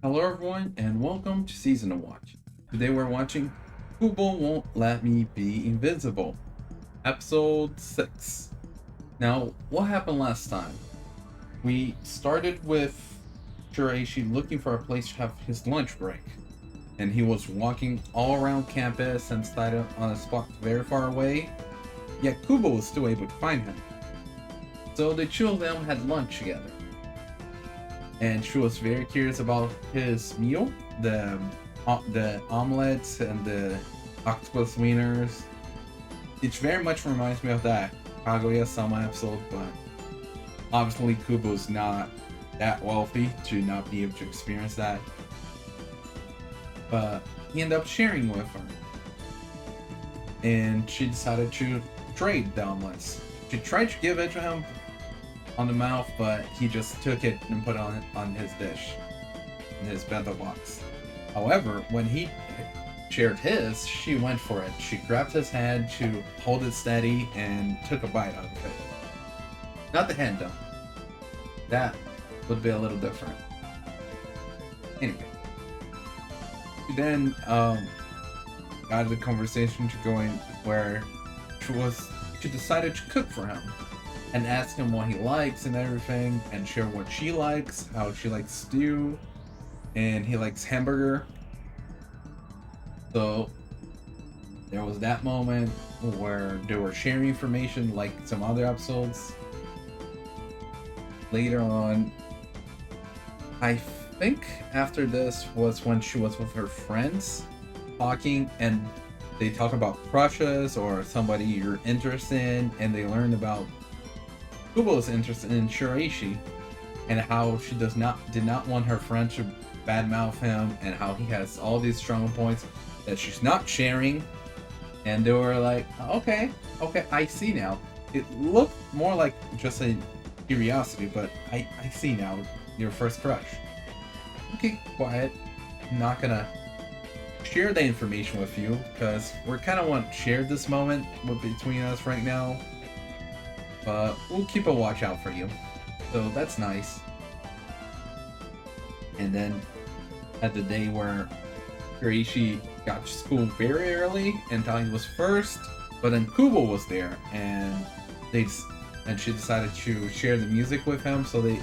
Hello everyone and welcome to Season of Watch. Today we're watching Kubo Won't Let Me Be Invincible, Episode 6. Now, what happened last time? We started with Shiraishi looking for a place to have his lunch break. And he was walking all around campus and started on a spot very far away, yet Kubo was still able to find him. So the two of them had lunch together. And she was very curious about his meal, the omelets and the octopus wieners. It very much reminds me of that Kaguya-sama episode, but obviously Kubo's not that wealthy to not be able to experience that. But he ended up sharing with her, and she decided to trade the omelets. She tried to give it to him on the mouth, but he just took it and put it on his dish, in his bento box. However, when he shared his, she went for it. She grabbed his hand to hold it steady and took a bite out of it. Not the hand though. That would be a little different. Anyway, she then got the conversation to going where she decided to cook for him and ask him what he likes and everything, and share what she likes, how she likes stew, and he likes hamburger. So there was that moment where they were sharing information like some other episodes. Later on, I think after this was when she was with her friends talking, and they talk about crushes or somebody you're interested in, and they learn about Kubo's interested in Shiraishi and how she did not want her friend to badmouth him, and how he has all these strong points that she's not sharing. And they were like, okay, I see now. It looked more like just a curiosity, but I see now your first crush. Okay, quiet. I'm not gonna share the information with you because we're kind of want to share this moment between us right now. But we'll keep a watch out for you. So that's nice. And then at the day where Shiraishi got to school very early and thought he was first, but then Kubo was there, and she decided to share the music with him, so they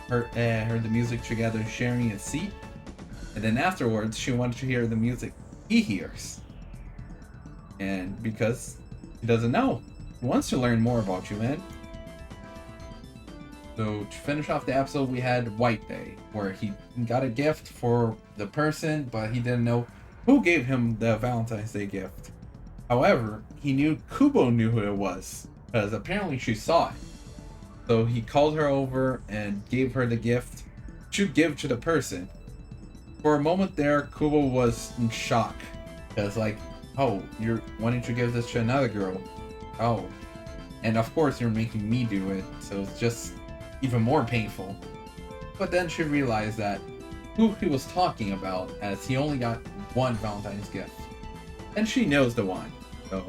heard the music together, sharing a seat. And then afterwards, she wanted to hear the music he hears, and because he doesn't know, he wants to learn more about you, man. So to finish off the episode, we had White Day, where he got a gift for the person, but he didn't know who gave him the Valentine's Day gift. However, he knew Kubo knew who it was, because apparently she saw it. So he called her over and gave her the gift to give to the person. For a moment there, Kubo was in shock, because like, oh, you're wanting to give this to another girl. Oh, and of course you're making me do it, so it's just even more painful. But then she realized that who he was talking about, as he only got one Valentine's gift, and she knows the one. So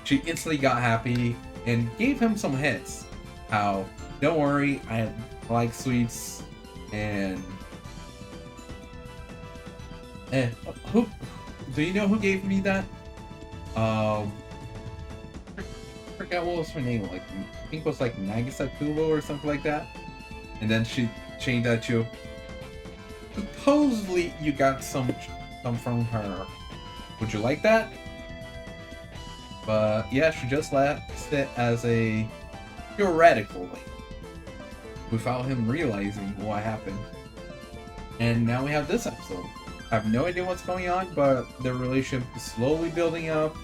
she instantly got happy and gave him some hints. How, don't worry, I like sweets, and who do you know who gave me that? I forgot what was her name. Like, I think it was like Nagisa Kubo or something like that. And then she changed that to, supposedly you got some from her. Would you like that? But yeah, she just left it as a theoretical, without him realizing what happened. And now we have this episode. I have no idea what's going on, but the relationship is slowly building up.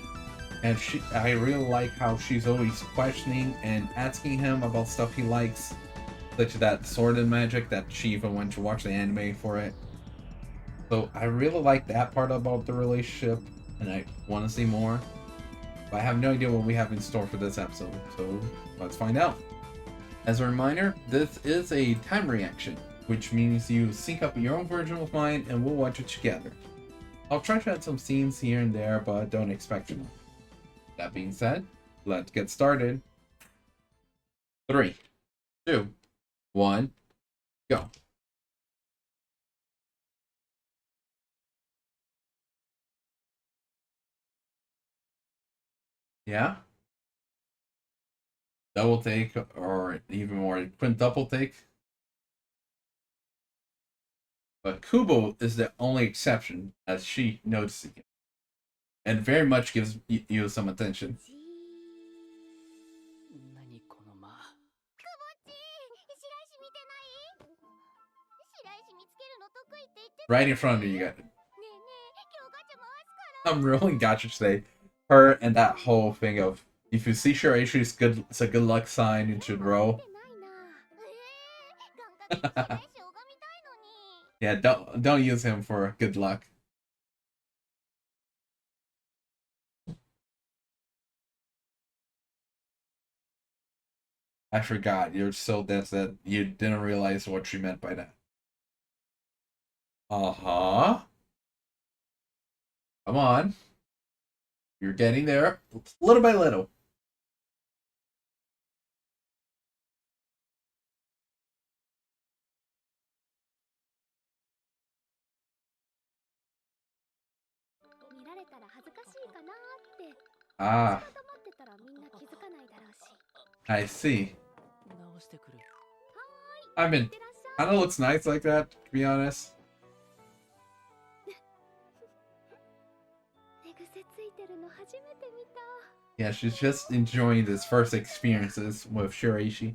And I really like how she's always questioning and asking him about stuff he likes, such as that sword and magic that she even went to watch the anime for it. So I really like that part about the relationship, and I want to see more. But I have no idea what we have in store for this episode, so let's find out. As a reminder, this is a time reaction, which means you sync up your own version with mine and we'll watch it together. I'll try to add some scenes here and there, but don't expect too much. That being said, let's get started. 3, 2, 1, go. Yeah? Double take, or even more, quintuple take. But Kubo is the only exception, as she noticing it, and very much gives you some attention. Right in front of you, you got it. I'm really gotcha today. Her and that whole thing of, if you see Shiraishi, it's a good luck sign, you should roll. Yeah, don't use him for good luck. I forgot. You're so dense that you didn't realize what she meant by that. Uh-huh. Come on. You're getting there. Little by little. Ah, I see. I mean, kind of looks nice like that, to be honest. Yeah, she's just enjoying this first experiences with Shiraishi.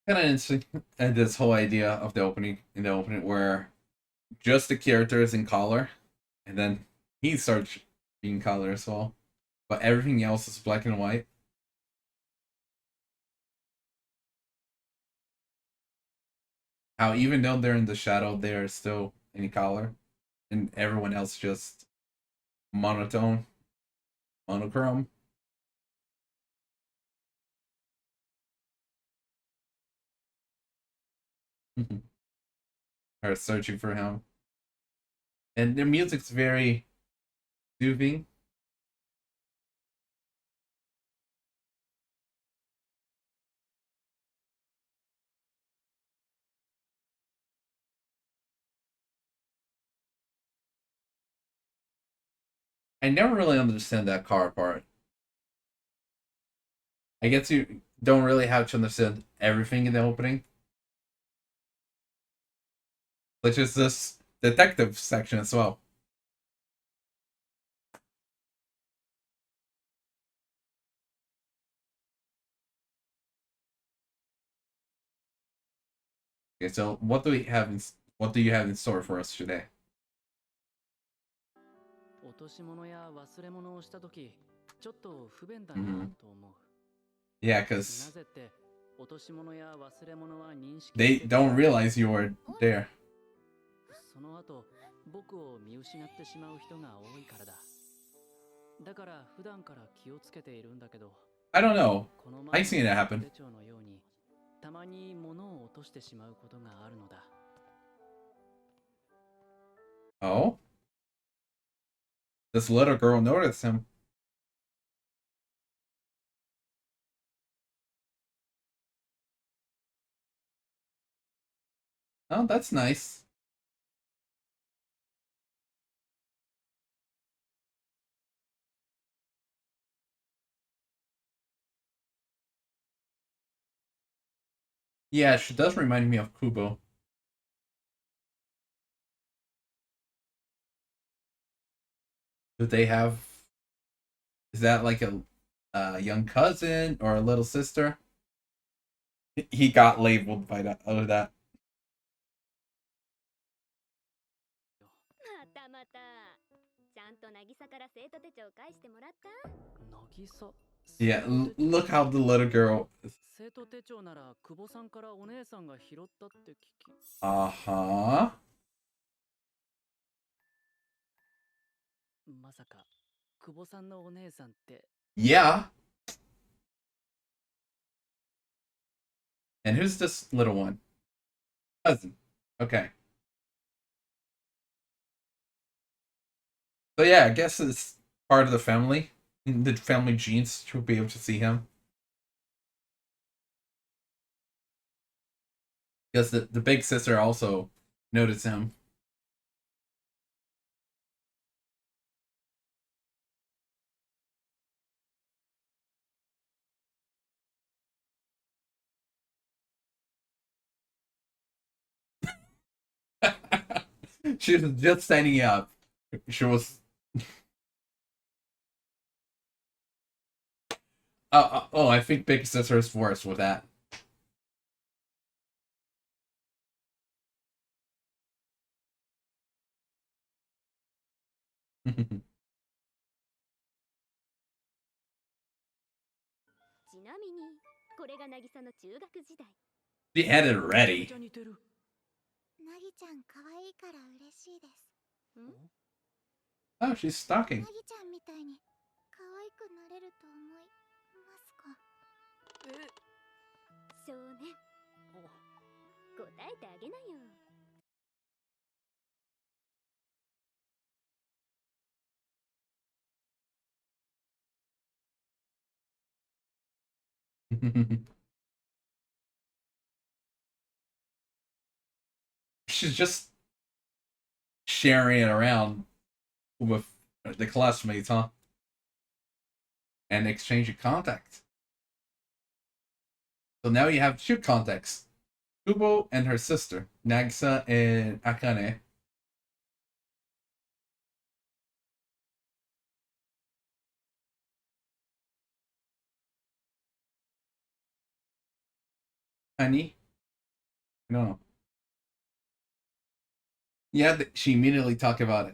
Kind of interesting, and this whole idea of the opening where just the character is in color, and then he starts being color as well, but everything else is black and white. How even though they're in the shadow, they are still in color, and everyone else just monotone, monochrome. Are searching for him, and the music's very soothing. I never really understand that car part. I guess you don't really have to understand everything in the opening, which is this detective section as well. Okay, so what do you have in store for us today? Mhm. Yeah, because they don't realize you are there. I don't know. I've seen it happen. Oh? This little girl noticed him. Oh, that's nice. Yeah, she does remind me of Kubo. Do they have? Is that like a young cousin or a little sister? He got labeled by that. Oh, that. Yeah, look how the little girl. Uh huh. Yeah. And who's this little one? Cousin. Okay. So yeah, I guess it's part of the family. The family genes to be able to see him. Because the big sister also noticed him. She was just standing up. She was. Oh, I think big sister is worse with that. She had it ready. Oh, she's stalking. She's just sharing it around with the classmates, huh? And exchanging contacts. So now you have two contacts. Kubo and her sister, Nagisa and Akane. Honey? No. Yeah, she immediately talked about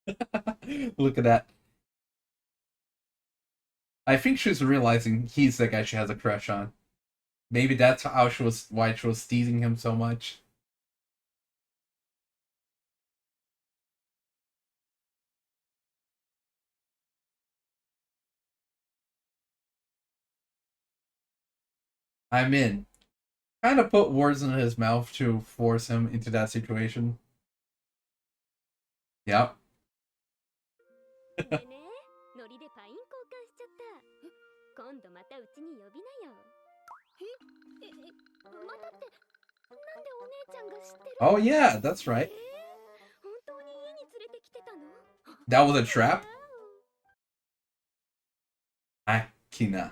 it. Look at that. I think she's realizing he's the guy she has a crush on. Maybe that's how she was why she was teasing him so much. I'm in. Kind of put words in his mouth to force him into that situation. Yep. Oh yeah, that's right. That was a trap? Akina.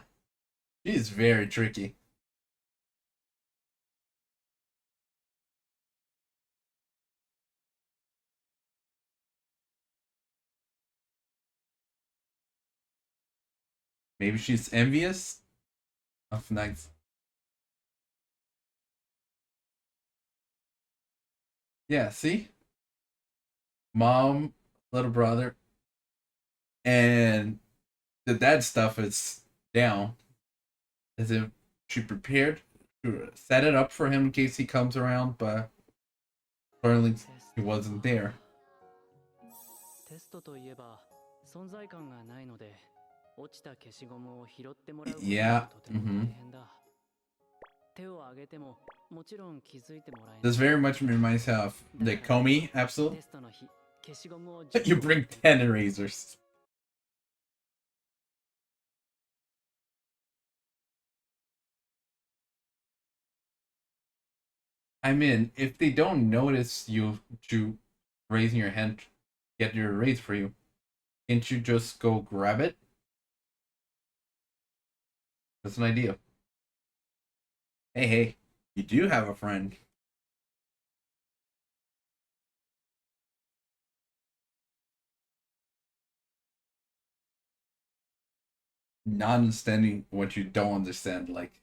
She's very tricky. Maybe she's envious of Nags. Yeah, see? Mom, little brother, and the dad stuff is down. As if she prepared to set it up for him in case he comes around, but apparently he wasn't there. Yeah. This very much reminds me of the Comey episode. You bring 10 erasers. I mean, if they don't notice you to raising your hand, get your erase for you, can't you just go grab it? That's an idea. Hey, hey, you do have a friend. Not understanding what you don't understand, like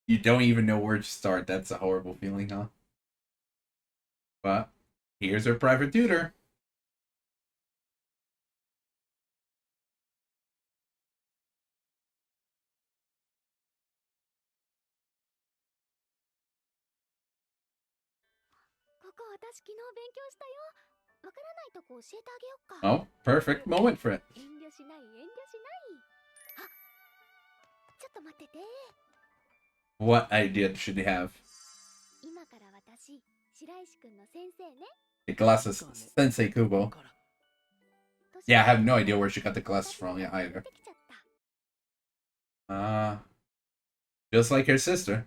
you don't even know where to start. That's a horrible feeling, huh? But here's our private tutor. Oh, perfect moment for it. What idea should they have? The glasses, Sensei Kubo. Yeah, I have no idea where she got the glasses from yeah, either. Just like her sister.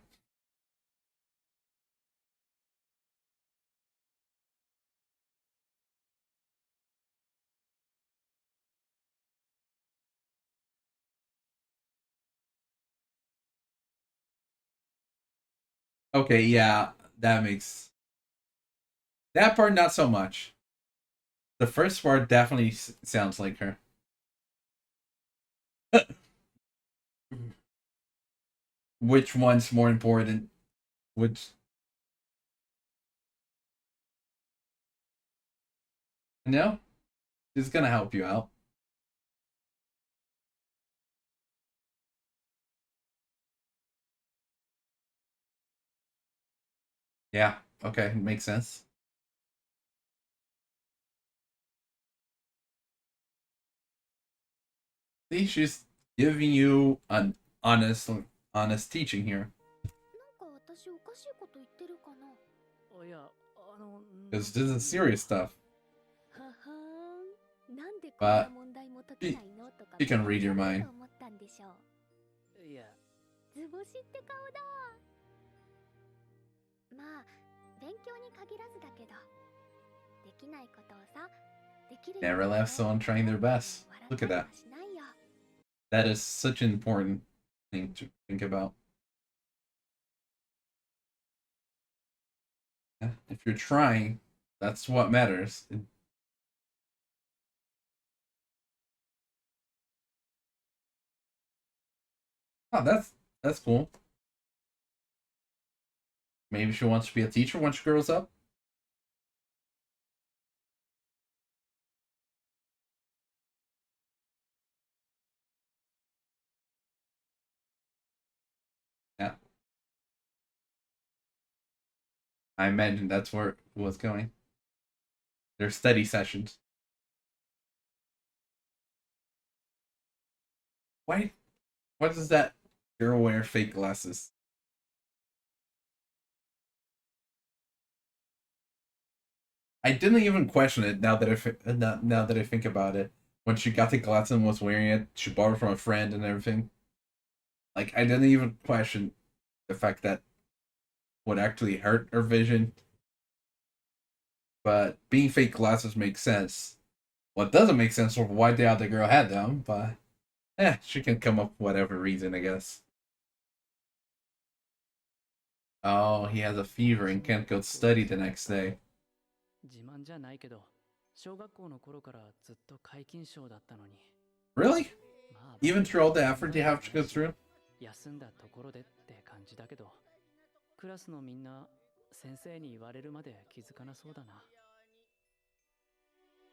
Okay, yeah, that makes that part not so much. The first part definitely sounds like her. Which one's more important? Which no, is gonna help you out. Yeah, okay, makes sense. See, she's giving you an honest teaching here. なんか私おかしいこと言ってるかな。いや、Because this is serious stuff. ははーん。なんでこんな But 問題も解け she, ないのとか she can read your めっちゃ言う mind. と思ったんでしょう。いや、図星って顔だ。まあ、勉強に限らずだけど、できないことをさ、できるよう Never に left なろう someone って trying their 思ったり best. 笑 Look った at り that. はしないよ。That is such an important thing to think about. If you're trying, that's what matters. Oh, that's cool. Maybe she wants to be a teacher when she grows up. Yeah, I imagine that's where it was going. Their study sessions. Why? Why does that girl wear fake glasses? I didn't even question it now that now that I think about it. When she got the glasses and was wearing it, she borrowed from a friend and everything. Like I didn't even question the fact that would actually hurt her vision. But being fake glasses makes sense. What doesn't make sense is why the other girl had them, but she can come up with whatever reason, I guess. Oh, he has a fever and can't go study the next day. 自慢じゃないけど、小学校の頃からずっと皆勤賞だったのに。Really? まあ、Even through all the effort you have to go through? 休んだところでって感じだけど、クラスのみんな先生に言われるまで気づかなそうだな。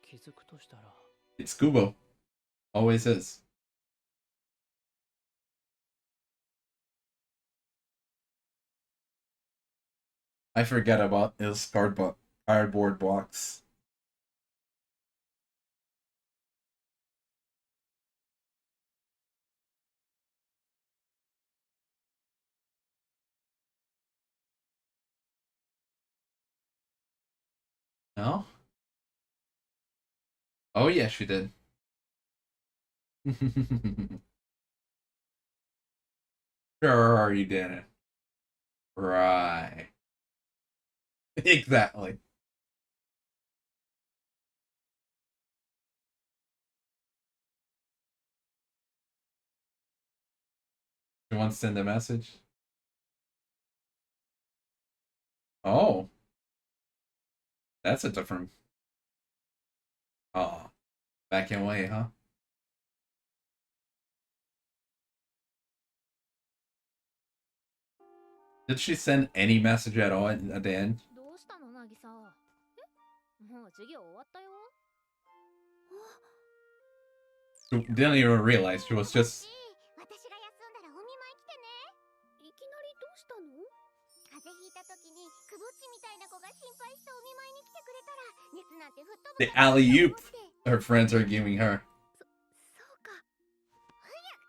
気づくとしたら、It's Kubo. Always is. I forget about his cardboard box. No? Oh yeah, she did. Sure, you didn't. Right. Exactly. You want to send a message? Oh, that's a different. Oh, back in way, huh? Did she send any message at all at the end? どうしたのなぎさ。もう授業終わったよ。She didn't even realize she was just. 私が休んだらお見舞い来てね。いきなりどうしたの？風邪ひいた時にくぼっちみたいな子が心配してお見舞いに来てくれたら熱なんて吹っ飛ぶ The かなって alley 思っ oop て。her friends are giving her. そうか。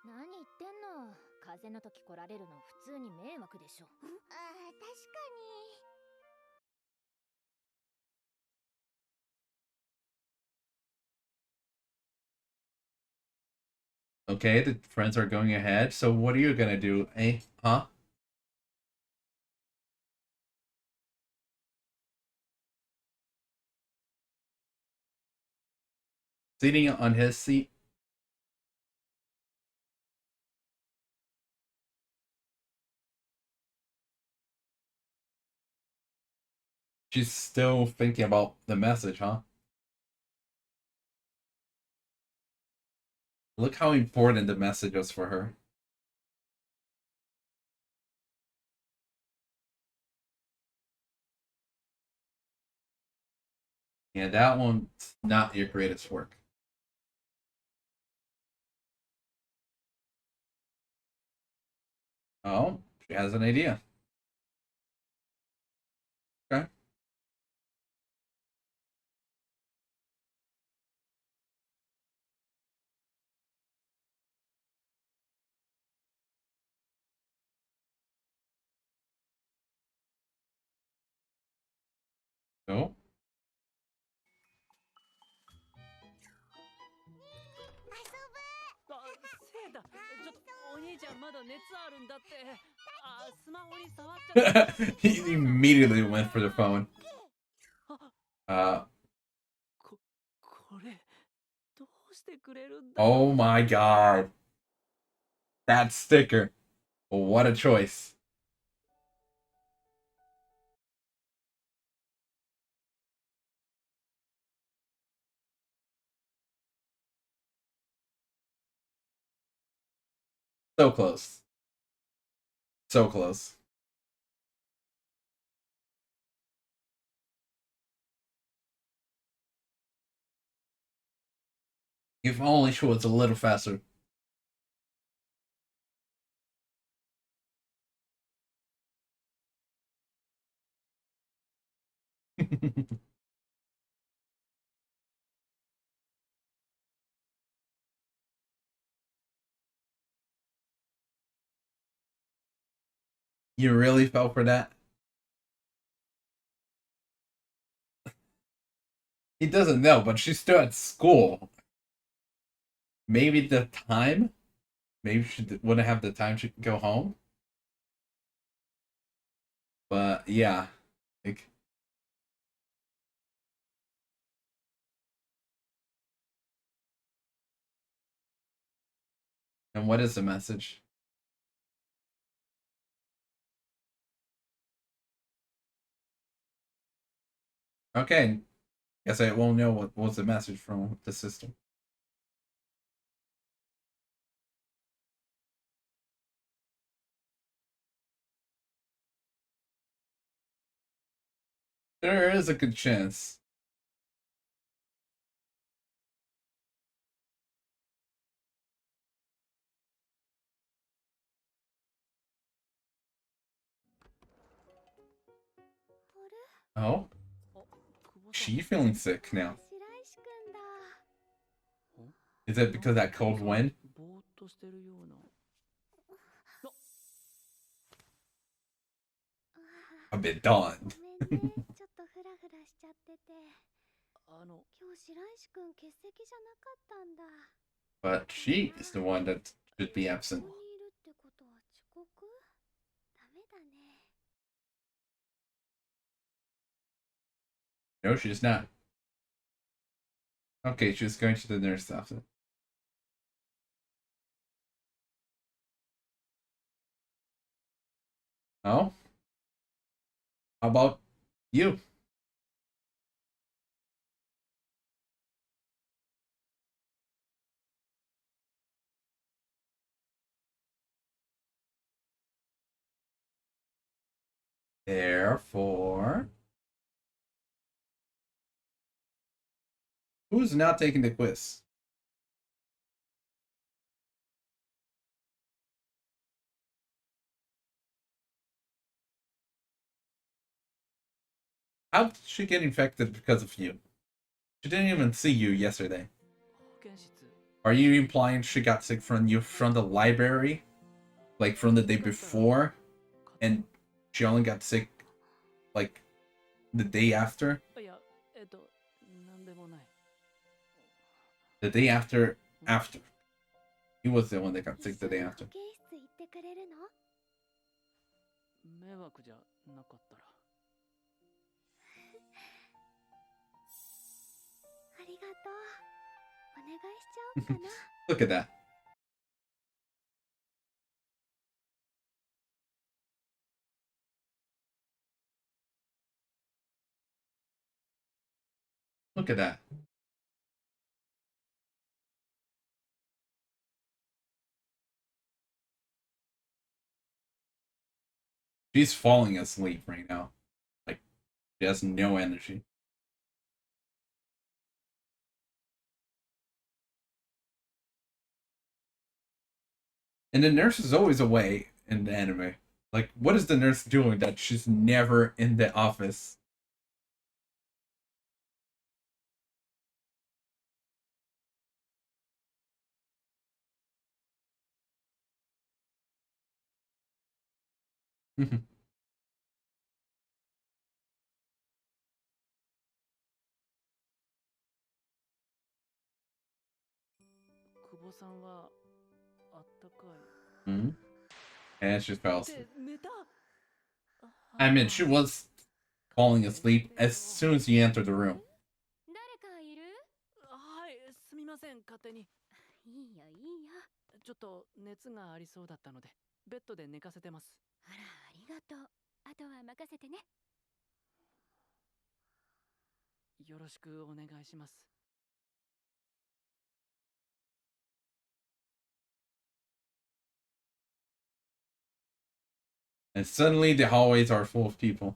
何言ってんの。風邪の時来られるの普通に迷惑でしょ。ああ、確かに。Okay, the friends are going ahead. So what are you gonna do? Eh? Huh? Sitting on his seat. She's still thinking about the message, huh? Look how important the message was for her. Yeah, that one's not your greatest work. Oh, she has an idea. Okay. So, あ、せいだ。ちょっとお兄ちゃんまだ熱あるんだって。あ、スマホに触っちゃった。he immediately went for the phone. あ、 Uh, これどうしてくれるんだ。 oh my god. That sticker. What a choice. So close. So close. If only she was a little faster. You really fell for that? He doesn't know, but she's still at school. Maybe the time? Maybe she wouldn't have the time to go home? But yeah. Like, and what is the message? Okay. Guess I won't know what was the message from the system. There is a good chance. Oh? She feeling sick now. Is it because of that cold wind? A bit dawned. ちょっとフラフラしちゃってて。今日白石くん欠席じゃなかったんだ。 But she is the one that should be absent. ここにいるってことは遅刻？ダメだね。 No, she's not. Okay, she's going to the nurse office. Oh? How about you? Therefore, who's not taking the quiz? How did she get infected because of you? She didn't even see you yesterday. Are you implying she got sick from you from the library? Like from the day before? And she only got sick like the day after? The day after. He was the one that got sick the day after. 迷惑じゃなかったら。ありがとう。お願いしちゃおうかな。Look at that. Look at that. She's falling asleep right now. Like, she has no energy. And the nurse is always away in the anime. Like, what is the nurse doing that she's never in the office? Hmm? And she fell asleep. I mean, she was falling asleep as soon as you entered the room. 誰かいる？はい、すみません、勝手に。いいよいいよ。ちょっと熱がありそうだったので、ベッドで寝かせてます。あら、ありがとう。あとは任せてね。よろしくお願いします。And suddenly the hallways are full of people.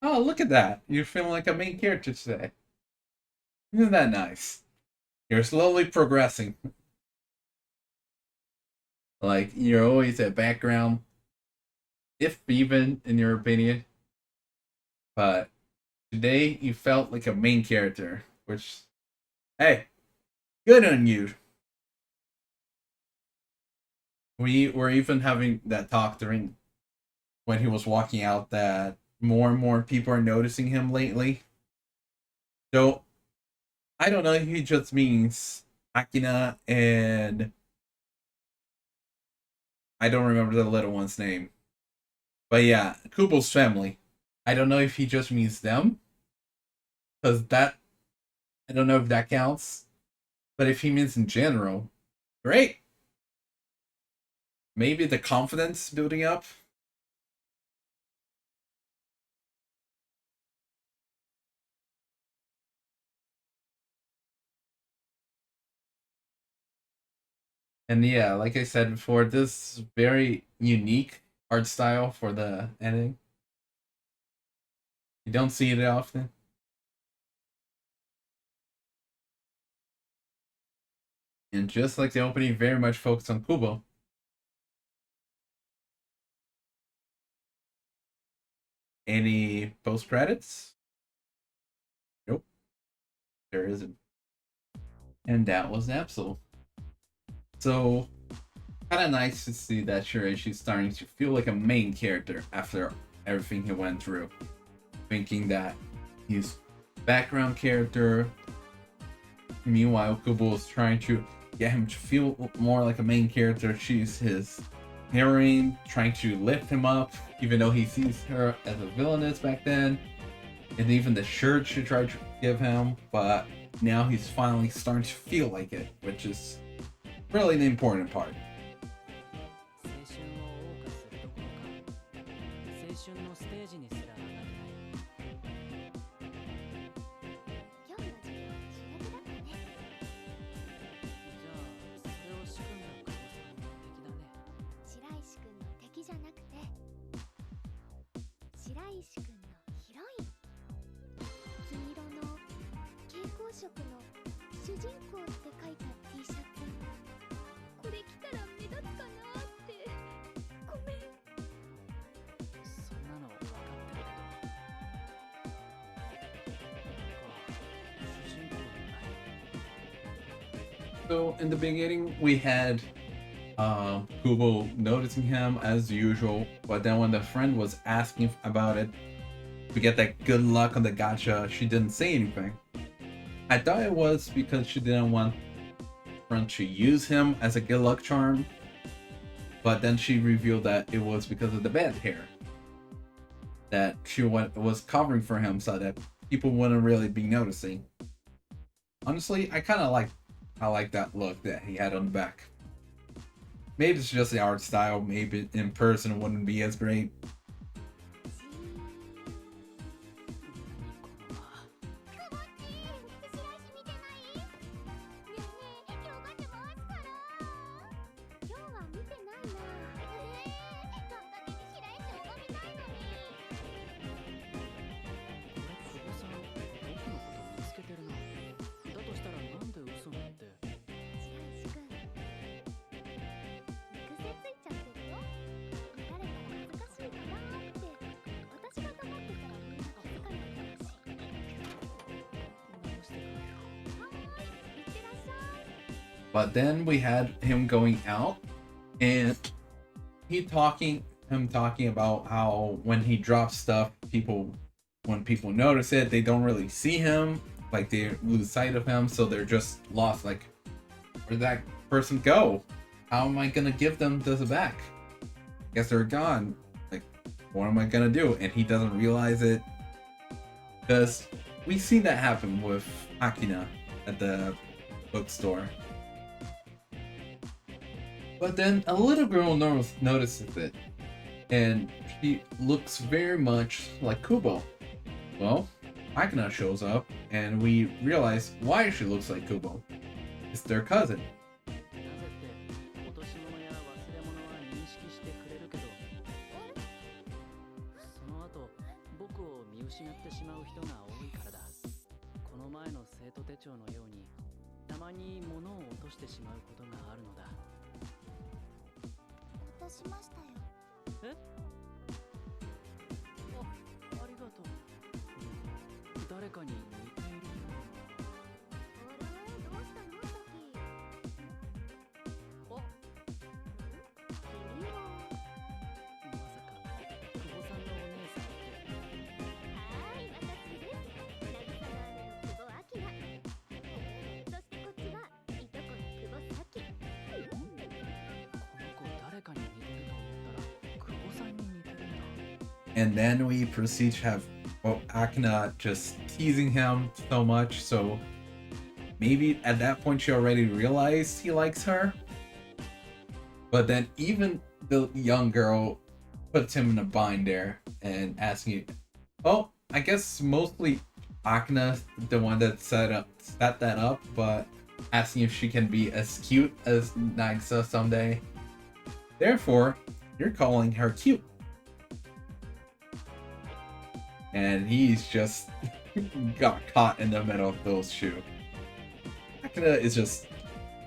Oh, look at that. You're feeling like a main character today. Isn't that nice? You're slowly progressing. Like, you're always a background, if even, in your opinion. But today, you felt like a main character, which, hey, good on you. We were even having that talk during when he was walking out that more and more people are noticing him lately. So, I don't know if he just means Akina and I don't remember the little one's name. But yeah, Kubo's family. I don't know if he just means them. Because that, I don't know if that counts. But if he means in general, great. Maybe the confidence building up. And yeah, like I said before, this very unique art style for the ending. You don't see it often. And just like the opening, very much focused on Kubo. Any post credits? Nope, there isn't. And that was Absol. So, kind of nice to see that Shiraishi's starting to feel like a main character after everything he went through. Thinking that he's background character. Meanwhile, Kubo is trying to get him to feel more like a main character. She's his heroine, trying to lift him up, even though he sees her as a villainess back then. And even the shirt she tried to give him, but now he's finally starting to feel like it, which is really the important part. 青春を謳歌するどころか青春のステージにすら上がれない。今日の授業は主役だったね。じゃあそれを仕組んだ久保さんの敵だね。白石君の敵じゃなくて、白石君のヒロイン。黄色の蛍光色の主人公って書いた T シャツ。これ着たら目立つかなって。ごめん。そんなの分かってるけど。主人公になる。 So in the beginning, we had Kubo noticing him as usual, but then when the friend was asking about it to get that good luck on the gacha, she didn't say anything. I thought it was because she didn't want friend to use him as a good luck charm, but then she revealed that it was because of the bad hair that she was covering for him so that people wouldn't really be noticing. Honestly, I kind of like I like that look that he had on the back. Maybe it's just the art style. Maybe in person it wouldn't be as great. 'But then we had him going out, and him talking about how when he drops stuff, when people notice it, they don't really see him, like they lose sight of him, so they're just lost. Like, where'd that person go? How am I gonna give them this back? Guess they're gone. Like, what am I gonna do? And he doesn't realize it, because we've seen that happen with Akina at the bookstore. But then a little girl notices it, and she looks very much like Kubo. Well, Akina shows up, and we realize why she looks like Kubo. It's their cousin. 落としましたよ。え？ありがとう。誰かに似ているような。あれ、どうしたのさき。あ、君は。まさか久保さんのお姉さんって。はーい、私です。渚の姉の久保明。そしてこっちはいとこの久保咲。この子誰かに似てると思ったら久保さんに似てるんだ。And then we proceed to have Akina just teasing him so much, so maybe at that point she already realized he likes her. But then even the young girl puts him in a bind there and asking, oh, I guess mostly Akina, the one that set that up, but asking if she can be as cute as Nagisa someday. Therefore, you're calling her cute. And he's just got caught in the middle of those two. Akina is just,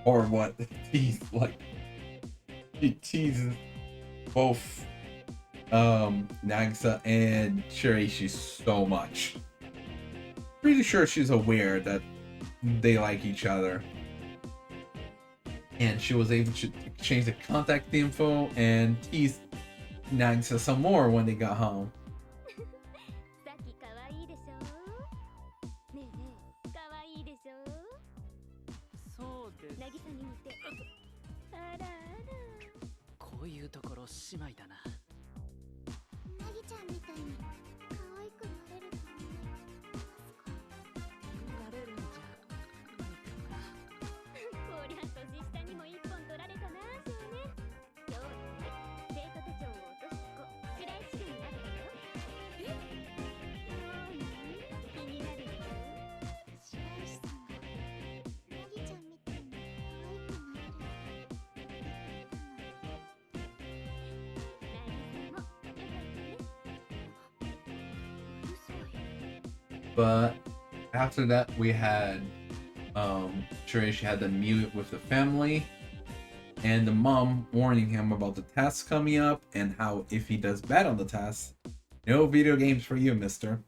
or what? He's like, he teases both Nagisa and Shiraishi so much. Pretty sure she's aware that they like each other. And she was able to exchange the contact info and tease Nagisa some more when they got home. さきかわいいでしょ。ねえねえ、かわいいでしょ。そうです。渚に似て。あらあら。こういうところ姉妹だな。なぎちゃんみたいに可愛くなれると思いますか。なれるんじゃないかな。こりゃ年下にも一本取られたな、少年。今日生徒手帳を落とした子、白石君に会ったよ。え？なに？気になるよ。白石さんがなぎちゃんみたいに可愛くなれるって言ったの。渚もよかったね。うるさい。But after that, we had Shiraishi had the meet with the family, and the mom warning him about the tasks coming up and how if he does bad on the tasks, no video games for you, mister.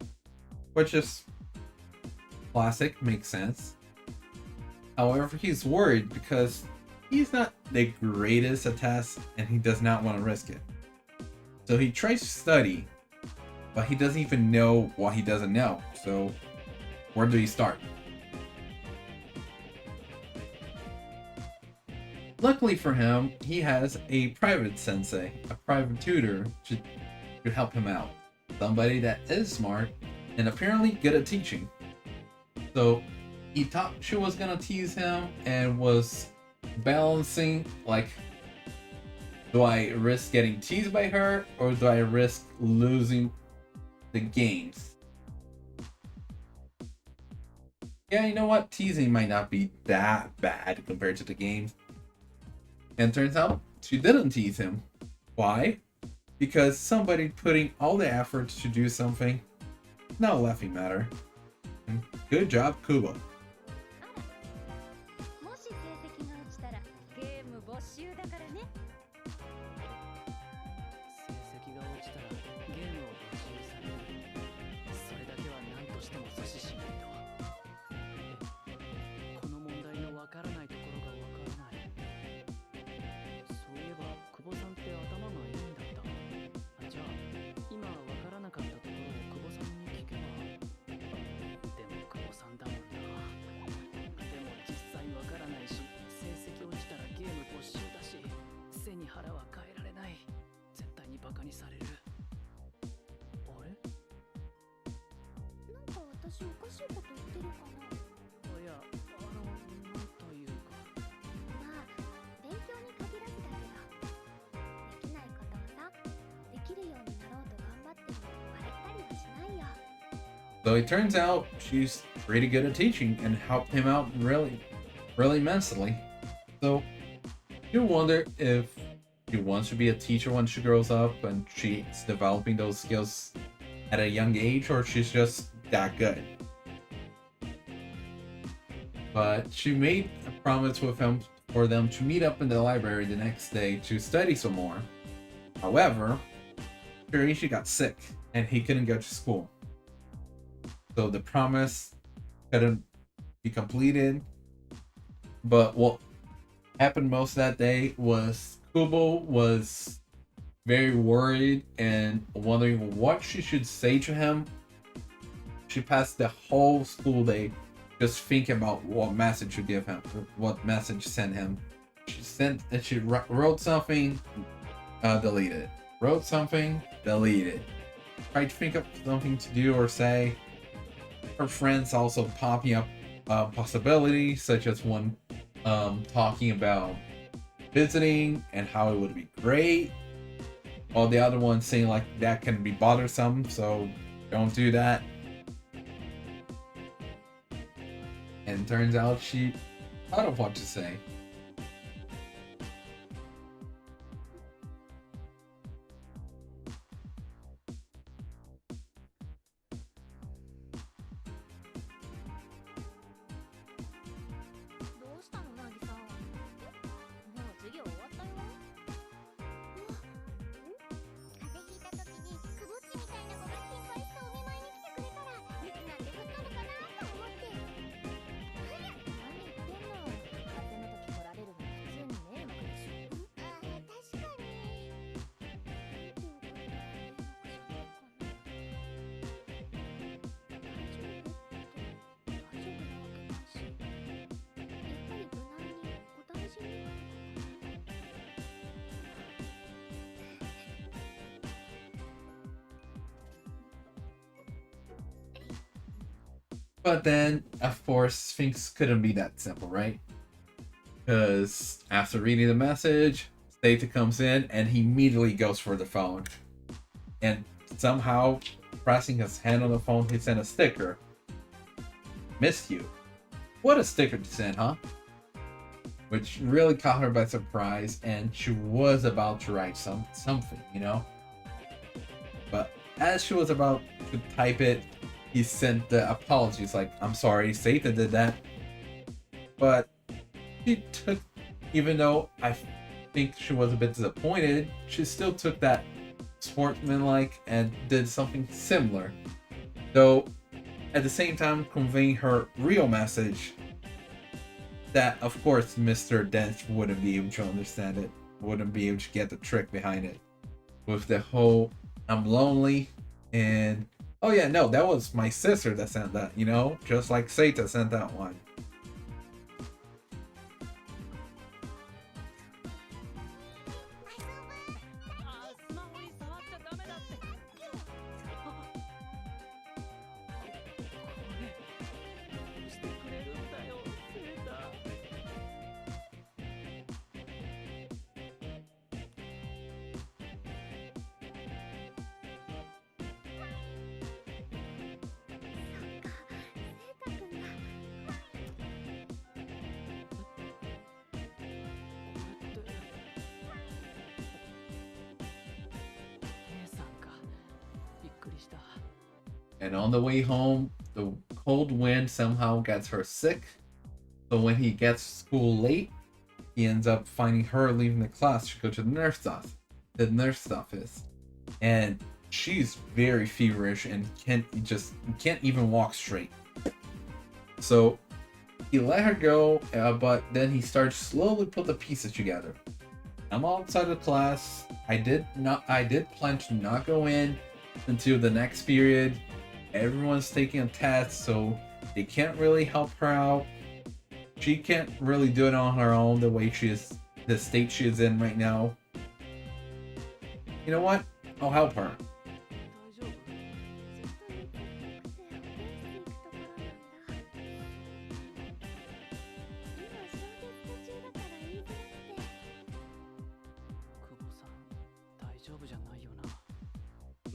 Which is classic, makes sense. However, he's worried because he's not the greatest at tasks and he does not want to risk it. So he tries to study, but he doesn't even know what he doesn't know. So where do you start? Luckily for him, he has a private sensei, a private tutor to help him out. Somebody that is smart and apparently good at teaching. So he thought she was gonna tease him and was balancing like, do I risk getting teased by her or do I risk losing the games? Yeah, you know what? Teasing might not be that bad compared to the games. And turns out she didn't tease him. Why? Because somebody putting all the effort to do something, not a laughing matter. And good job, Kubo. もし成績が落ちたらゲーム没収だからね。成績が落ちたらゲームを没収される。それだけは何としても阻止しないと。この問題のわからないところがわからない。そういえば久保さんって頭がいいんだった。あ、じゃあ今わからなかったところを久保さんに聞けば。でも久保さんだもんな。でも実際わからないし、成績落ちたらゲーム没収だし、背に腹は変えられない。絶対にバカにされる。あれ？なんか私おかしいこと言ってるかな。いや、なんというか。まあ勉強に限らずだけど、できないことをさ、できるようになろうと頑張っても笑ったりはしないよ。 So it turns out she's pretty good at teaching and helped him out really immensely. So you wonder if she wants to be a teacher when she grows up and she's developing those skills at a young age, or she's just that good. But she made a promise with him for them to meet up in the library the next day to study some more. However, Shiraishi got sick and he couldn't go to school. So the promise couldn't be completed. But what happened most of that day was Kubo was very worried and wondering what she should say to him. She passed the whole school day just thinking about what message to give him, what message to send him. She wrote something, deleted. Wrote something, deleted. Tried to think of something to do or say. Her friends also popping up possibilities, such as one talking about visiting and how it would be great, while the other one saying like that can be bothersome, so don't do that. And turns out she thought of what to say. どうしたのなぎさん。もう授業終わったよ。風邪ひいた時にくぼっちみたいな子が心配してお見舞いに来てくれたら熱なんて吹っ飛ぶかなと思って。何言ってんの。風邪の時来られるの普通に迷惑でしょ。ああ、確かに。But then, of course, things couldn't be that simple, right? Because after reading the message, Sata comes in and he immediately goes for the phone. And somehow, pressing his hand on the phone, he sent a sticker. Missed you. What a sticker to send, huh? Which really caught her by surprise, and she was about to write something, you know? But as she was about to type it, he sent the apologies like, I'm sorry, Satan did that. But she took, even though I think she was a bit disappointed, she still took that sportsmanlike and did something similar. Though, at the same time conveying her real message that, of course, Mr. Dent wouldn't be able to understand it, wouldn't be able to get the trick behind it. With the whole, I'm lonely, and oh yeah, no, that was my sister that sent that, you know? Just like Sata sent that one. And on the way home, the cold wind somehow gets her sick. So when he gets to school late, he ends up finding her leaving the class to go to the nurse's office. And she's very feverish and can't even walk straight. So he let her go, but then he starts slowly put the pieces together. I'm outside of class. I did plan to not go in until the next period. Everyone's taking a test, so they can't really help her out. She can't really do it on her own the state she is in right now. You know what? I'll help her. 大丈夫じゃないよな。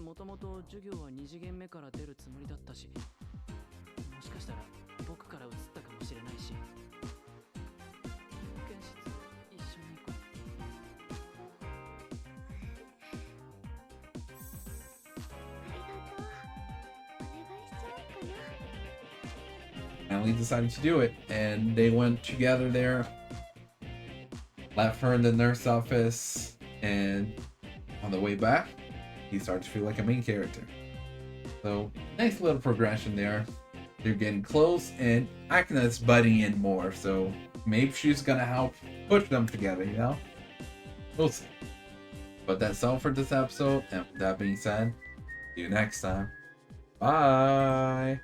もともと授業は2次元目から出るつもりだったし、もしかしたら僕から移ったかもしれないし。保健室一緒に行こう。Finally decided to do it, and they went together there. Left her in the nurse office, and on the way back, he started to feel like a main character. So, nice little progression there. They're getting close, and Akina's butting in more, so maybe she's gonna help push them together, you know? We'll see. But that's all for this episode, and with that being said, see you next time. Bye!